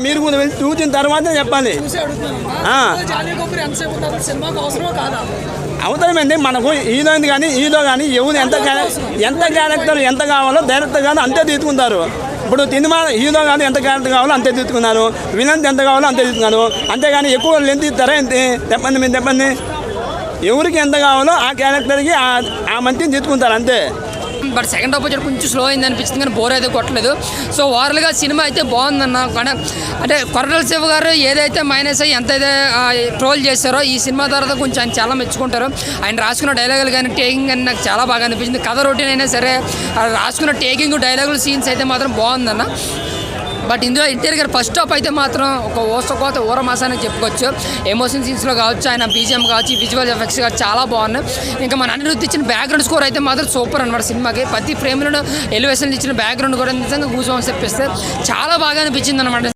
మీరు కూడా వెళ్ళి చూసిన తర్వాత చెప్పాలి. అవుతామండి. మనకు హీరోయిన్ కానీ హీరో కానీ ఎవరు ఎంత క్యారెక్టర్ ఎంత కావాలో డైరెక్టర్ కానీ అంతే తీసుకుంటారు. ఇప్పుడు సినిమా హీరో కానీ ఎంత క్యారెక్టర్ కావాలో అంతే తీసుకున్నాను, విలన్ ఎంత కావాలో అంతే తీసుకున్నాను. అంతేగాని ఎక్కువ లెంత్ ఇస్తారా ఏంటి? చెప్పండి, మీరు చెప్పండి. ఎవరికి ఎంత కావాలో ఆ క్యారెక్టర్కి ఆ మంచిని తీసుకుంటారు అంతే. బట్ సెకండ్ హాఫ్ వచ్చి కొంచెం స్లో అయింది అనిపించింది, కానీ బోర్ అయితే కొట్టలేదు. సో ఓవరాల్గా సినిమా అయితే బాగుందన్న. అంటే కొరటాల శివ గారు ఏదైతే మైనస్ అయ్యి ఎంతైతే ట్రోల్ చేశారో ఈ సినిమా తర్వాత కొంచెం ఆయన చాలా మెచ్చుకుంటారు. ఆయన రాసుకున్న డైలాగులు కానీ టేకింగ్ అని నాకు చాలా బాగా అనిపించింది. కథ రొటీన్ అయినా సరే రాసుకున్న టేకింగ్ డైలాగులు సీన్స్ అయితే మాత్రం బాగుందన్న. బట్ ఇందులో ఎన్టీఆర్ గారు ఫస్ట్ హాఫ్ అయితే మాత్రం ఒక ఓసకోత ఊరమాసాన్ని చెప్పుకోవచ్చు. ఎమోషన్ సీన్స్లో కావచ్చు, ఆయన బీజిఎం కావచ్చు, విజువల్ ఎఫెక్ట్స్ కావచ్చు చాలా బాగున్నాయి. ఇంకా మన అనిరుద్ధ్ ఇచ్చిన బ్యాక్గ్రౌండ్ స్కోర్ అయితే మాత్రం సూపర్ అనమాట. సినిమాకి ప్రతి ఫ్రేమ్లో ఎలివేషన్ ఇచ్చిన బ్యాక్గ్రౌండ్ కూడా నిజంగా గూస్ బంప్స్ తెప్పిస్తే చాలా బాగా అనిపించింది అనమాట.